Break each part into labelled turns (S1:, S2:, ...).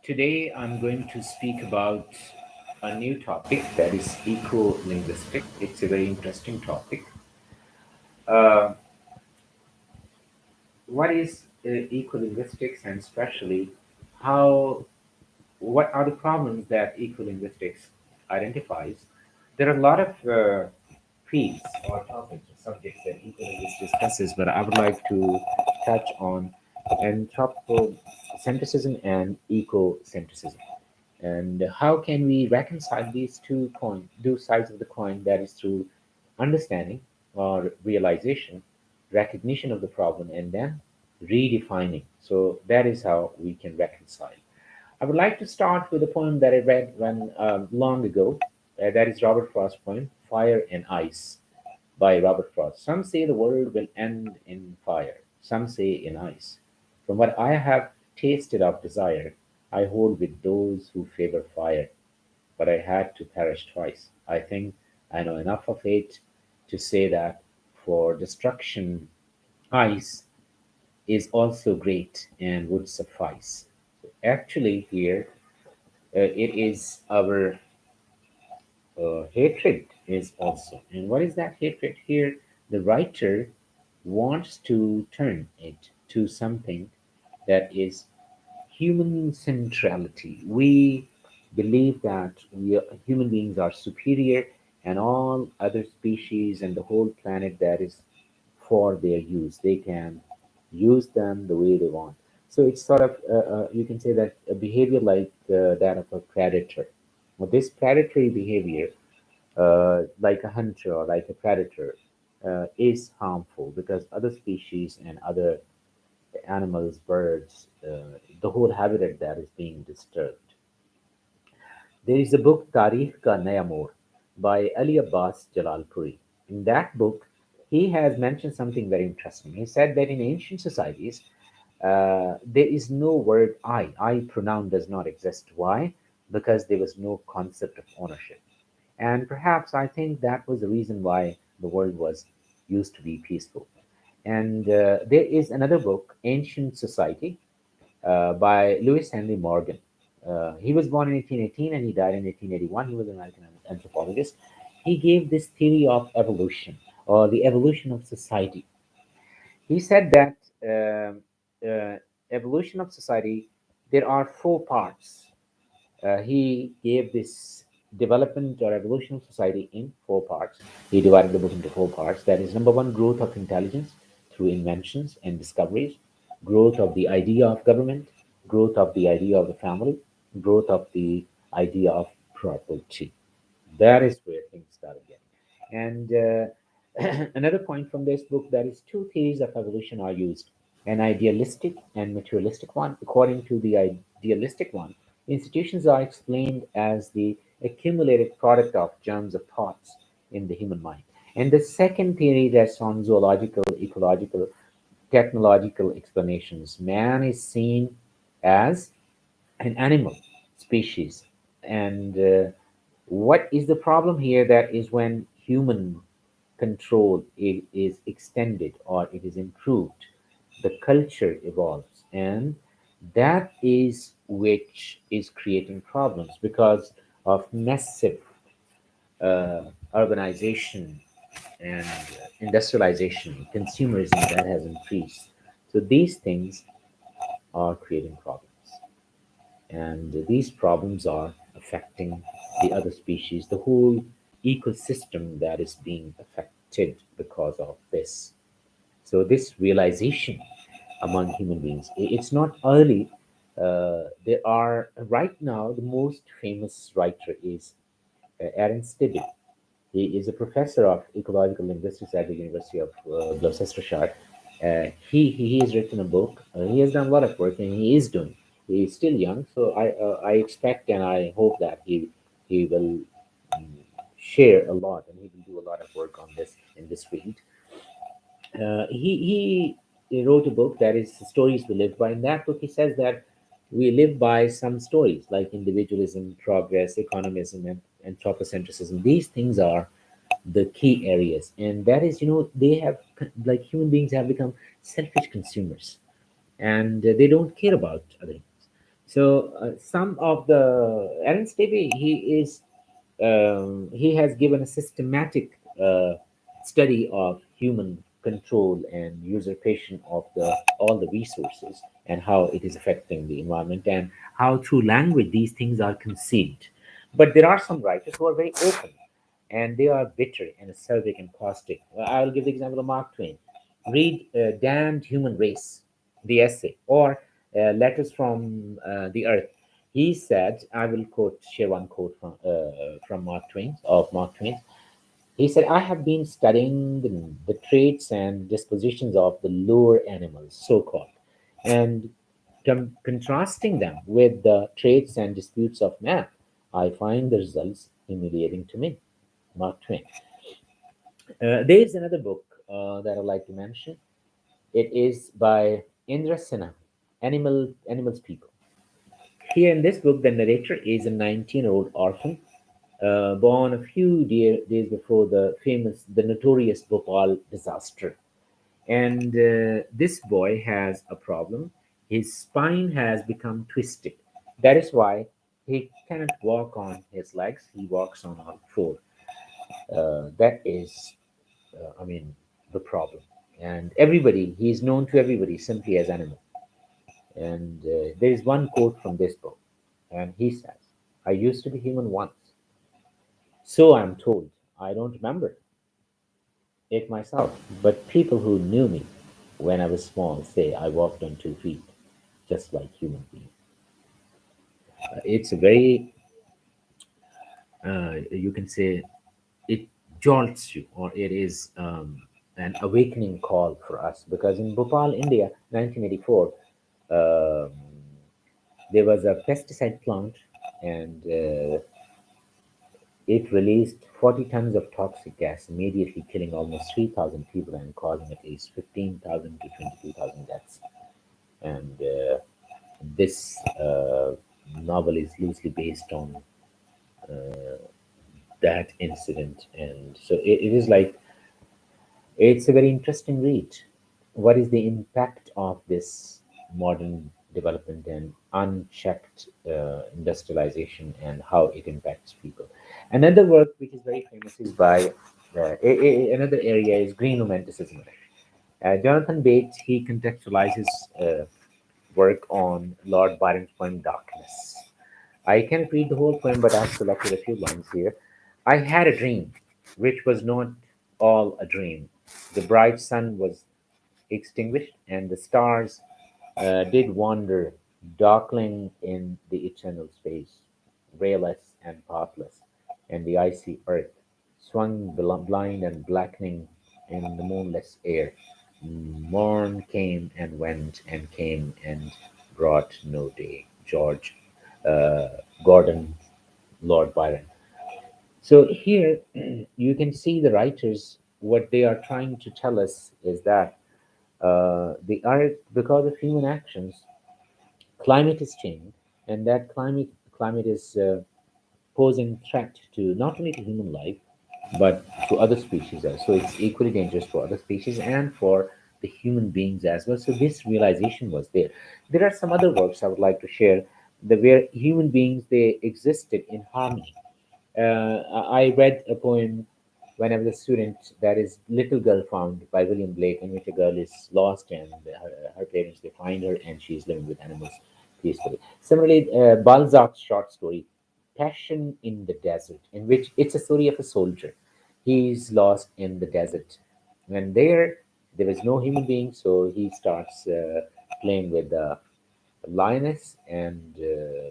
S1: Today, I'm going to speak about a new topic that is eco-linguistic. It's a very interesting topic. Uh, what is eco-linguistics, and especially how what are the problems that eco-linguistics identifies? There are a lot of fields or topics or subjects that eco-linguistics discusses, but I would like to touch on anthropocentrism and ecocentrism. And how can we reconcile two sides of the coin? That is through understanding or realization, recognition of the problem, and then redefining. So that is how we can reconcile. I would like to start with a poem that I read when long ago. That is Robert Frost's poem, "Fire and Ice" by Robert Frost. Some say the world will end in fire, some say in ice. From what I have tasted of desire, I hold with those who favor fire, but I had to perish twice. I think I know enough of it to say that for destruction, ice is also great and would suffice. So actually, here it is our hatred is also. And what is that hatred here? The writer wants to turn it to something that is human centrality. We believe that human beings are superior and all other species and the whole planet that is for their use. They can use them the way they want. So it's sort of, you can say that a behavior like that of a predator. Well, this predatory behavior, like a hunter or like a predator, is harmful because other species and other animals, birds, the whole habitat that is being disturbed. There is a book, Tarikh Ka Naya More, by Ali Abbas Jalalpuri. In that book, he has mentioned something very interesting. He said that in ancient societies, there is no word I. I pronoun does not exist. Why? Because there was no concept of ownership. And perhaps I think that was the reason why the world was used to be peaceful. And there is another book, Ancient Society, by Lewis Henry Morgan. He was born in 1818 and he died in 1881. He was an American anthropologist. He gave this theory of evolution or the evolution of society. He said that evolution of society, there are four parts. He gave this development or evolution of society in four parts. He divided the book into four parts. That is, number one, growth of intelligence through inventions and discoveries, growth of the idea of government, growth of the idea of the family, growth of the idea of property. That is where things start again. And another point from this book, that is two theories of evolution are used, an idealistic and materialistic one. According to the idealistic one, institutions are explained as the accumulated product of germs of thoughts in the human mind. And the second theory rests on zoological, ecological, technological explanations. Man is seen as an animal species. And what is the problem here? That is when human control is extended or it is improved, the culture evolves. And that is which is creating problems because of massive urbanization and industrialization, consumerism that has increased. So these things are creating problems. And these problems are affecting the other species, the whole ecosystem that is being affected because of this. So this realization among human beings, it's not early. There are right now the most famous writer is Aaron Stibbe. He is a professor of ecological linguistics at the University of Gloucestershire. He has written a book. He has done a lot of work, and he is doing. He is still young, so I expect and I hope that he will share a lot, and he will do a lot of work on this in this field. He wrote a book that is Stories We Live By. In that book, he says that we live by some stories like individualism, progress, economism, and anthropocentrism. These things are the key areas, and that is, they have, like, human beings have become selfish consumers, and they don't care about other things. So some of the Aaron Stevie, he has given a systematic study of human control and usurpation of the all the resources and how it is affecting the environment and how through language these things are conceived. But there are some writers who are very open and they are bitter and acerbic and caustic. I will give the example of Mark Twain. Read Damned Human Race, the essay, or Letters from the Earth. He said, I will share one quote from Mark Twain, of Mark Twain. He said, I have been studying the traits and dispositions of the lower animals, so called, and contrasting them with the traits and disputes of man. I find the results humiliating to me. Mark Twain. There is another book that I'd like to mention. It is by Indra Sinha, Animals People. Here in this book, the narrator is a 19-year-old orphan, born a few days before the notorious Bhopal disaster. And this boy has a problem. His spine has become twisted. That is why he cannot walk on his legs. He walks on all four. That is I mean, the problem. And everybody, he is known to everybody simply as Animal. And there is one quote from this book, and he says, I used to be human once. So I'm told. I don't remember it myself. But people who knew me when I was small say I walked on 2 feet, just like human beings. It's a very, you can say, it jolts you, or it is an awakening call for us. Because in Bhopal, India, 1984, um, there was a pesticide plant, and it released 40 tons of toxic gas, immediately killing almost 3,000 people and causing at least 15,000 to 22,000 deaths. And this novel is loosely based on that incident. And so it is like, it's a very interesting read. What is the impact of this modern development and unchecked industrialization and how it impacts people? Another work which is very famous is by another area is Green Romanticism. Jonathan Bates, he contextualizes uh, work on Lord Byron's poem Darkness. I can't read the whole poem, but I've selected a few lines here. I had a dream, which was not all a dream. The bright sun was extinguished, and the stars did wander, darkling in the eternal space, rayless and pathless, and the icy earth swung blind and blackening in the moonless air. Morn came and went and came and brought no day. George uh, Gordon, Lord Byron. So here you can see the writers, what they are trying to tell us is that the earth, because of human actions, climate is changing, and that climate is posing threat to not only to human life but to other species as so it's equally dangerous for other species and for the human beings as well. So this realization was there. There are some other works I would like to share, the where human beings they existed in harmony. I read a poem when I was a student, that is Little Girl Found by William Blake, in which a girl is lost and her parents they find her and she is living with animals peacefully. Similarly, Balzac's short story Passion in the Desert, in which it's a story of a soldier. He's lost in the desert. And there is no human being, so he starts playing with the lioness, and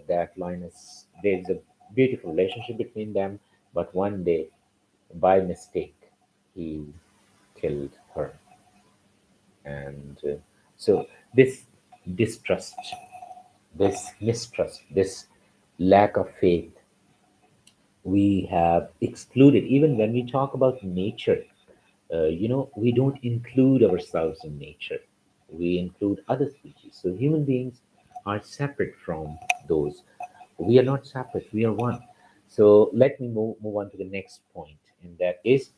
S1: that lioness, there's a beautiful relationship between them. But one day, by mistake, he killed her. And so this distrust, this mistrust, this lack of faith we have excluded. Even when we talk about nature, we don't include ourselves in nature. We include other species. So human beings are separate from those. We are not separate. We are one. So let me move on to the next point, and that is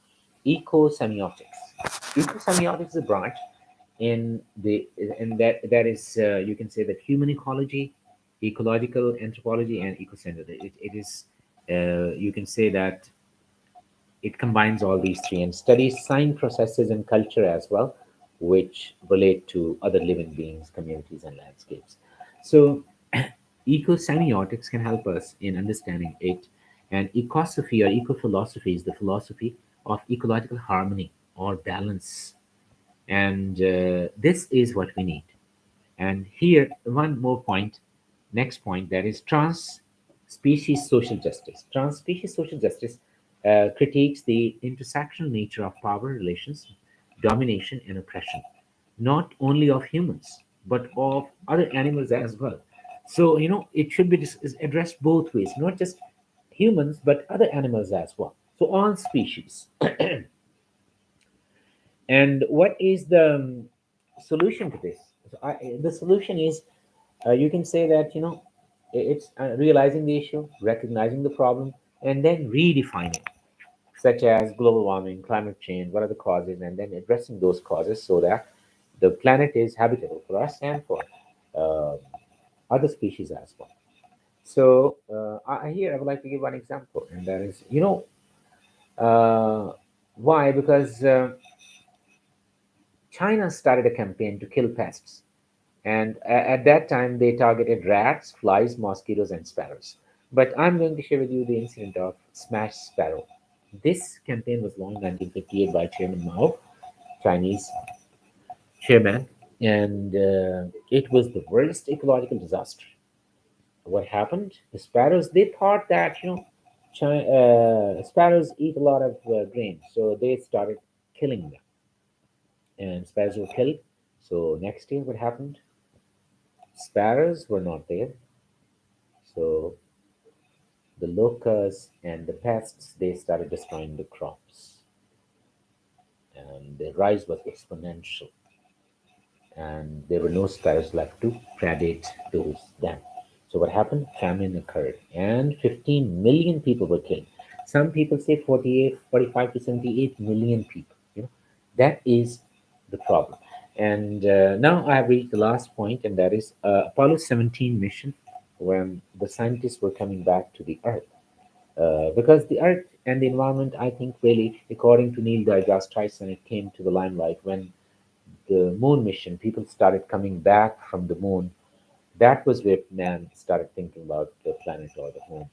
S1: eco-semiotics. Eco-semiotics is a branch in that is you can say that human ecology, ecological anthropology and ecocentered. It is, you can say that it combines all these three and studies sign processes and culture as well, which relate to other living beings, communities, and landscapes. So, ecosemiotics can help us in understanding it, and ecosophy or ecophilosophy is the philosophy of ecological harmony or balance. And this is what we need. And here, one more point, next point, that is trans species social justice. Trans species social justice critiques the intersectional nature of power relations, domination, and oppression, not only of humans, but of other animals as well. So, it should be is addressed both ways, not just humans, but other animals as well. So, all species. And what is the solution to this? So the solution is, you can say that it's realizing the issue, recognizing the problem, and then redefining, such as global warming, climate change, what are the causes, and then addressing those causes so that the planet is habitable for us and for uh, other species as well. So here I would like to give one example, and that is, why? Because China started a campaign to kill pests. And at that time, they targeted rats, flies, mosquitoes, and sparrows. But I'm going to share with you the incident of Smash Sparrow. This campaign was launched in 1958 by Chairman Mao, Chinese chairman, and it was the worst ecological disaster. What happened? The sparrows, they thought that, sparrows eat a lot of grain, so they started killing them. And sparrows were killed. So next year, what happened? Sparrows were not there. So the locusts and the pests, they started destroying the crops, and the rise was exponential, and there were no sparrows left to predate those them. So what happened? Famine occurred, and 15 million people were killed. Some people say 48, 45 to 78 million people. That is the problem. And now I have reached the last point, and that is Apollo 17 mission, when the scientists were coming back to the Earth. Because the Earth and the environment, I think, really, according to Neil deGrasse Tyson, it came to the limelight when the moon mission, people started coming back from the moon. That was where man started thinking about the planet or the moon,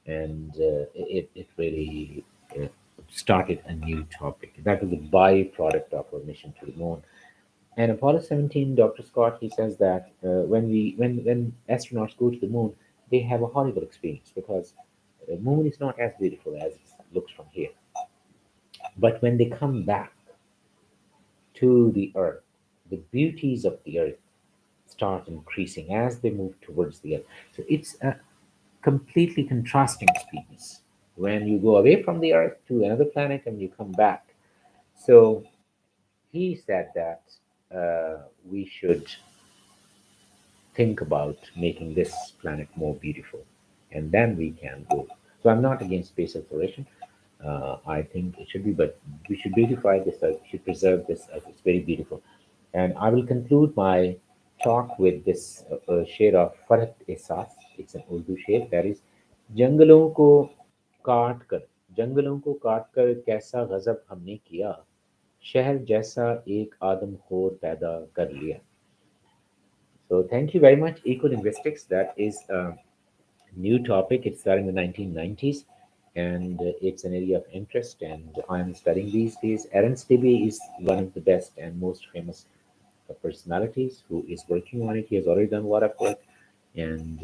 S1: and it really uh, started a new topic. That was a byproduct of our mission to the moon. And Apollo 17, Dr. Scott, he says that when astronauts go to the moon, they have a horrible experience because the moon is not as beautiful as it looks from here. But when they come back to the Earth, the beauties of the Earth start increasing as they move towards the Earth. So it's a completely contrasting experience when you go away from the Earth to another planet and you come back. So he said that we should think about making this planet more beautiful, and then we can go. So I'm not against space exploration. I think it should be, but we should beautify this earth. We should preserve this earth. It's very beautiful. And I will conclude my talk with this share of Farhat Ehsas. It's an Urdu share that is, जंगलों को काट कर जंगलों को काट कर कैसा गजब हमने किया शहर जैसा एक आदमखोर पैदा कर लिया. So thank you very much. Ecolinguistics, that is a new topic. It started in the 1990s, and it's an area of interest, and I'm studying these days. Aaron Stibbe is one of the best and most famous personalities who is working on it. He has already done a lot of work, and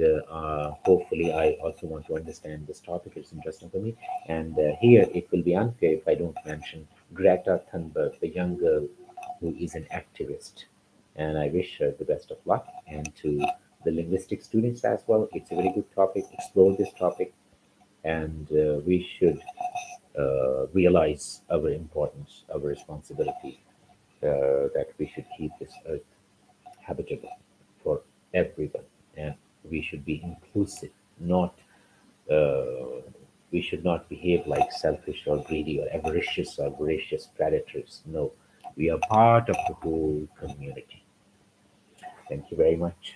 S1: hopefully I also want to understand this topic. It's interesting for me. And here it will be unfair if I don't mention Greta Thunberg, the young girl who is an activist. And I wish her the best of luck, and to the linguistic students as well. It's a very good topic. Explore this topic, and we should realize our importance, our responsibility, that we should keep this earth habitable for everyone, and we should be inclusive, not we should not behave like selfish or greedy or voracious predators. No, we are part of the whole community. Thank you very much.